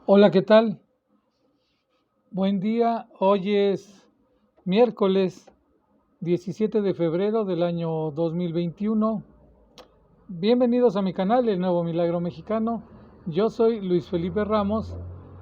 Hola, ¿qué tal? Buen día. Hoy es miércoles 17 de febrero del año 2021. Bienvenidos a mi canal, El Nuevo Milagro Mexicano. Yo soy Luis Felipe Ramos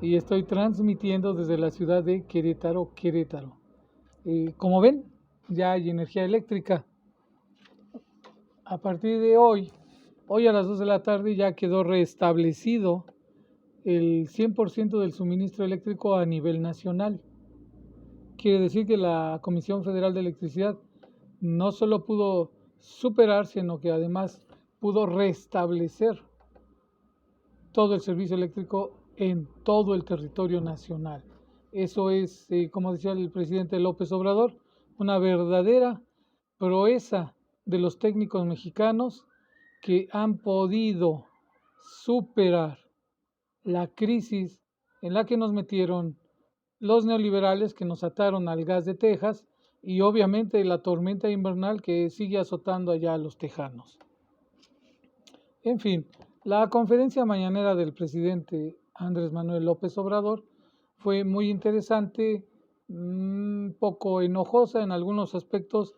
y estoy transmitiendo desde la ciudad de Querétaro, Querétaro. Como ven, ya hay energía eléctrica. A partir de hoy a las 2 de la tarde ya quedó restablecido el 100% del suministro eléctrico a nivel nacional. Quiere decir que la Comisión Federal de Electricidad no solo pudo superar, sino que además pudo restablecer todo el servicio eléctrico en todo el territorio nacional. Eso es, como decía el presidente López Obrador, una verdadera proeza de los técnicos mexicanos que han podido superar la crisis en la que nos metieron los neoliberales que nos ataron al gas de Texas y obviamente la tormenta invernal que sigue azotando allá a los tejanos. En fin, la conferencia mañanera del presidente Andrés Manuel López Obrador fue muy interesante, un poco enojosa en algunos aspectos,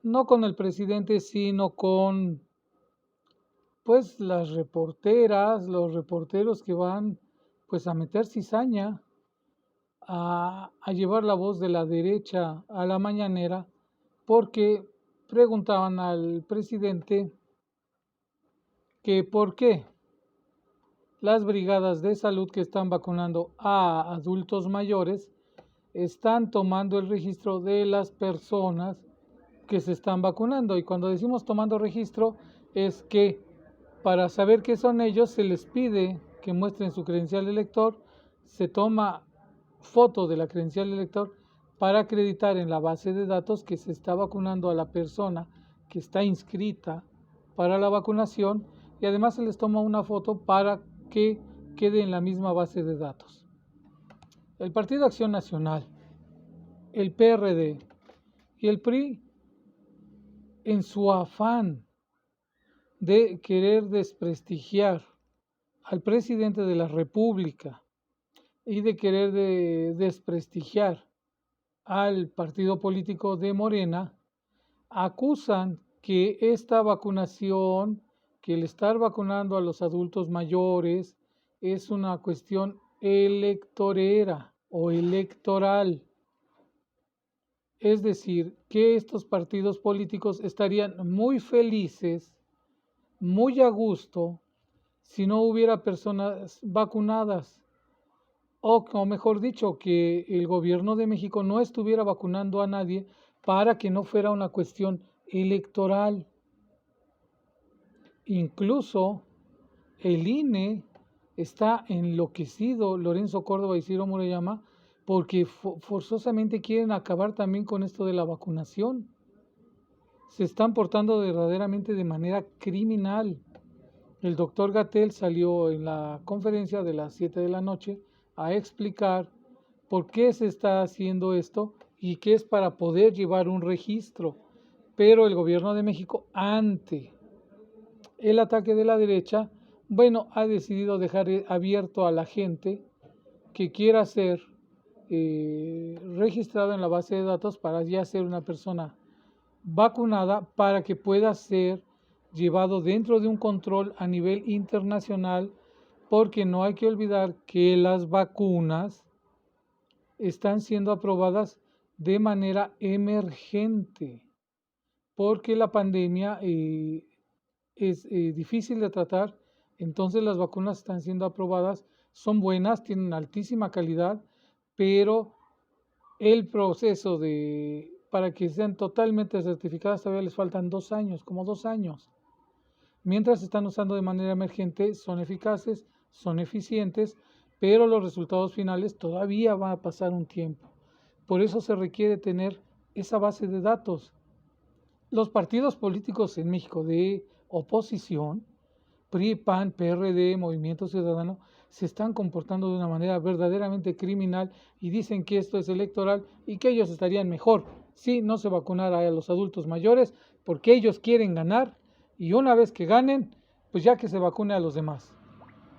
no con el presidente, sino con pues las reporteras, los reporteros que van pues a meter cizaña, a llevar la voz de la derecha a la mañanera, porque preguntaban al presidente que por qué las brigadas de salud que están vacunando a adultos mayores están tomando el registro de las personas que se están vacunando. Y cuando decimos tomando registro es que para saber qué son ellos se les pide que muestren su credencial de lector, se toma foto de la credencial de lector para acreditar en la base de datos que se está vacunando a la persona que está inscrita para la vacunación y además se les toma una foto para que quede en la misma base de datos. El Partido Acción Nacional, el PRD y el PRI, en su afán de querer desprestigiar al presidente de la República y de querer desprestigiar al partido político de Morena, acusan que esta vacunación, que el estar vacunando a los adultos mayores es una cuestión electorera o electoral. Es decir, que estos partidos políticos estarían muy felices, muy a gusto, si no hubiera personas vacunadas. O mejor dicho, que el gobierno de México no estuviera vacunando a nadie para que no fuera una cuestión electoral. Incluso el INE está enloquecido, Lorenzo Córdoba y Ciro Murayama, porque forzosamente quieren acabar también con esto de la vacunación. Se están portando verdaderamente de manera criminal. El doctor Gatell salió en la conferencia de las 7 de la noche a explicar por qué se está haciendo esto y que es para poder llevar un registro. Pero el gobierno de México, ante el ataque de la derecha, bueno, ha decidido dejar abierto a la gente que quiera ser registrado en la base de datos para ya ser una persona vacunada para que pueda ser llevado dentro de un control a nivel internacional, porque no hay que olvidar que las vacunas están siendo aprobadas de manera emergente, porque la pandemia es difícil de tratar, entonces las vacunas están siendo aprobadas, son buenas, tienen altísima calidad, pero el proceso para que sean totalmente certificadas todavía les faltan 2 años, como 2 años. Mientras se están usando de manera emergente, son eficaces, son eficientes, pero los resultados finales todavía va a pasar un tiempo. Por eso se requiere tener esa base de datos. Los partidos políticos en México de oposición, PRI, PAN, PRD, Movimiento Ciudadano, se están comportando de una manera verdaderamente criminal y dicen que esto es electoral y que ellos estarían mejor si no se vacunara a los adultos mayores porque ellos quieren ganar y una vez que ganen, pues ya que se vacune a los demás.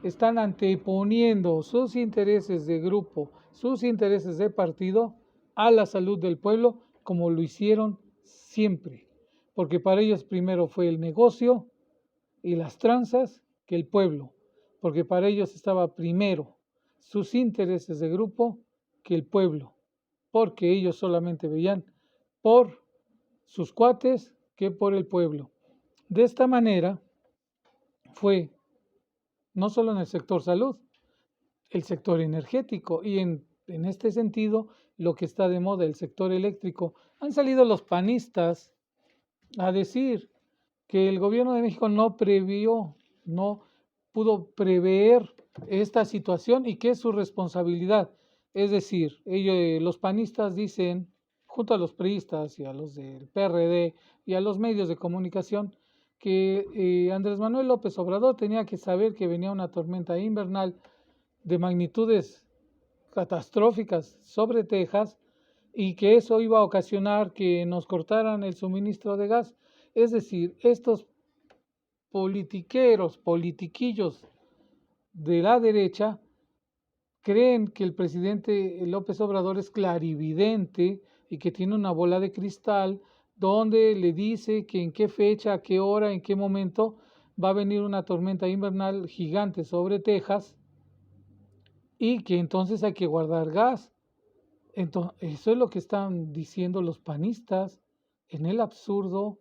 están anteponiendo sus intereses de grupo, sus intereses de partido a la salud del pueblo, como lo hicieron siempre, porque para ellos primero fue el negocio y las tranzas que el pueblo, porque para ellos estaba primero sus intereses de grupo que el pueblo, porque ellos solamente veían por sus cuates que por el pueblo. De esta manera fue no solo en el sector salud, el sector energético y en este sentido lo que está de moda, el sector eléctrico. Han salido los panistas a decir que el gobierno de México no previó, no pudo prever esta situación y que es su responsabilidad. Es decir, ellos, los panistas dicen, junto a los priistas y a los del PRD y a los medios de comunicación, que Andrés Manuel López Obrador tenía que saber que venía una tormenta invernal de magnitudes catastróficas sobre Texas y que eso iba a ocasionar que nos cortaran el suministro de gas. Es decir, estos politiquillos de la derecha creen que el presidente López Obrador es clarividente y que tiene una bola de cristal donde le dice que en qué fecha, a qué hora, en qué momento va a venir una tormenta invernal gigante sobre Texas y que entonces hay que guardar gas. Entonces, eso es lo que están diciendo los panistas en el absurdo,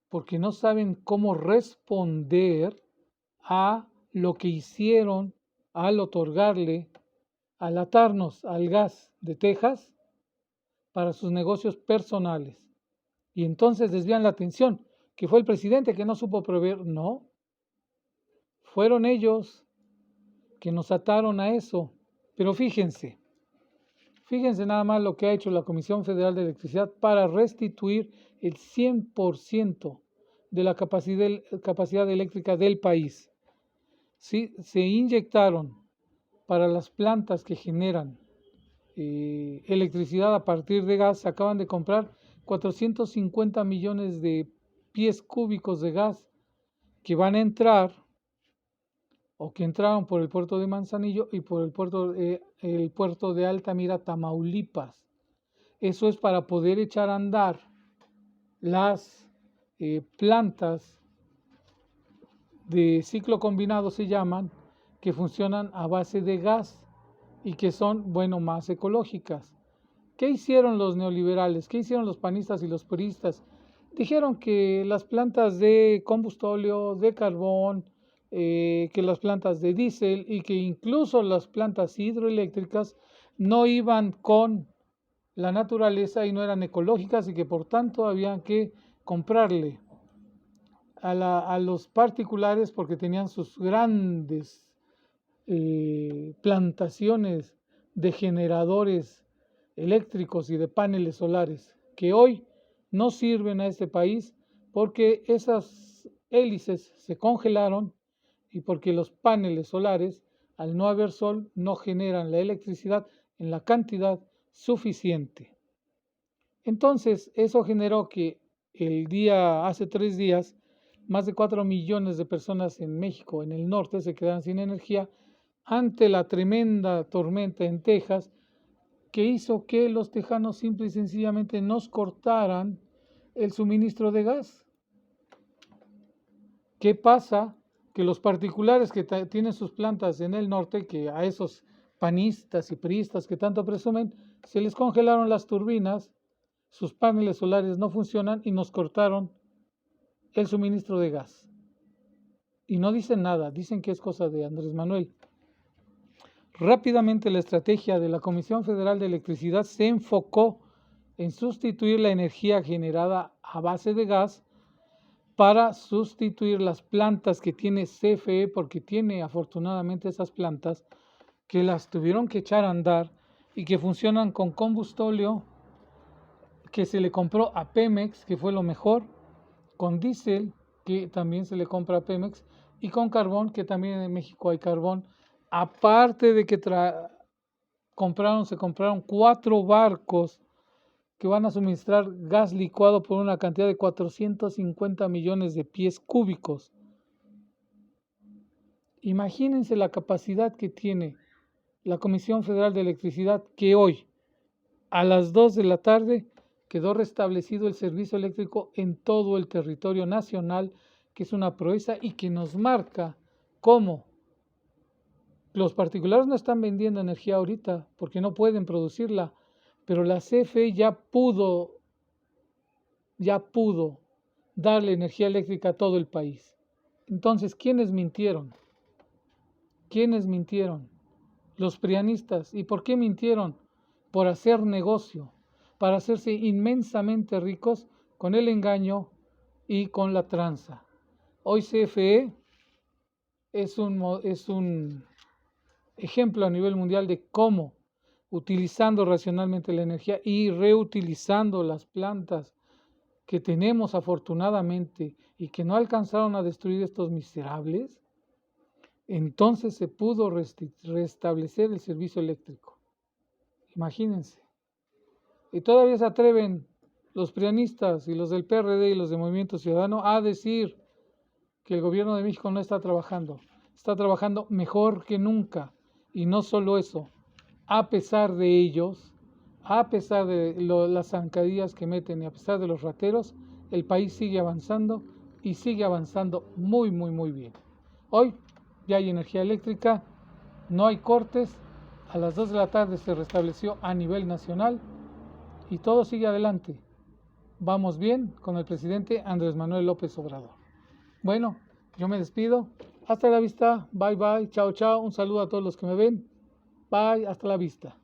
porque no saben cómo responder a lo que hicieron al otorgarle, al atarnos al gas de Texas para sus negocios personales. Y entonces desvían la atención, que fue el presidente que no supo prever. No, fueron ellos que nos ataron a eso. Pero fíjense nada más lo que ha hecho la Comisión Federal de Electricidad para restituir el 100% de la capacidad eléctrica del país. ¿Sí? Se inyectaron para las plantas que generan electricidad a partir de gas, se acaban de comprar 450 millones de pies cúbicos de gas que van a entrar o que entraron por el puerto de Manzanillo y por el puerto de Altamira, Tamaulipas. Eso es para poder echar a andar las plantas de ciclo combinado, se llaman, que funcionan a base de gas y que son, bueno, más ecológicas. ¿Qué hicieron los neoliberales? ¿Qué hicieron los panistas y los puristas? Dijeron que las plantas de combustóleo, de carbón, que las plantas de diésel y que incluso las plantas hidroeléctricas no iban con la naturaleza y no eran ecológicas y que por tanto habían que comprarle a los particulares porque tenían sus grandes plantaciones de generadores eléctricos y de paneles solares que hoy no sirven a este país porque esas hélices se congelaron y porque los paneles solares, al no haber sol, no generan la electricidad en la cantidad suficiente. Entonces, eso generó que hace 3 días, más de 4 millones de personas en México, en el norte, se quedaron sin energía ante la tremenda tormenta en Texas, que hizo que los tejanos simple y sencillamente nos cortaran el suministro de gas. ¿Qué pasa? Que los particulares que tienen sus plantas en el norte, que a esos panistas y priistas que tanto presumen, se les congelaron las turbinas, sus paneles solares no funcionan y nos cortaron el suministro de gas. Y no dicen nada, dicen que es cosa de Andrés Manuel. Rápidamente la estrategia de la Comisión Federal de Electricidad se enfocó en sustituir la energía generada a base de gas para sustituir las plantas que tiene CFE, porque tiene afortunadamente esas plantas que las tuvieron que echar a andar y que funcionan con combustóleo que se le compró a Pemex, que fue lo mejor, con diésel, que también se le compra a Pemex, y con carbón, que también en México hay carbón, aparte de que se compraron 4 barcos que van a suministrar gas licuado por una cantidad de 450 millones de pies cúbicos. Imagínense la capacidad que tiene la Comisión Federal de Electricidad, que hoy a las 2 de la tarde quedó restablecido el servicio eléctrico en todo el territorio nacional, que es una proeza y que nos marca cómo los particulares no están vendiendo energía ahorita porque no pueden producirla, pero la CFE ya pudo darle energía eléctrica a todo el país. Entonces, ¿quiénes mintieron? ¿Quiénes mintieron? Los prianistas. ¿Y por qué mintieron? Por hacer negocio, para hacerse inmensamente ricos con el engaño y con la tranza. Hoy CFE es un ejemplo a nivel mundial de cómo, utilizando racionalmente la energía y reutilizando las plantas que tenemos afortunadamente y que no alcanzaron a destruir estos miserables, entonces se pudo restablecer el servicio eléctrico. Imagínense. Y todavía se atreven los prianistas y los del PRD y los de Movimiento Ciudadano a decir que el gobierno de México no está trabajando mejor que nunca. Y no solo eso, a pesar de ellos, a pesar de las zancadillas que meten y a pesar de los rateros, el país sigue avanzando y sigue avanzando muy, muy, muy bien. Hoy ya hay energía eléctrica, no hay cortes, a las 2 de la tarde se restableció a nivel nacional y todo sigue adelante. Vamos bien con el presidente Andrés Manuel López Obrador. Bueno, yo me despido. Hasta la vista. Bye, bye. Chao, chao. Un saludo a todos los que me ven. Bye. Hasta la vista.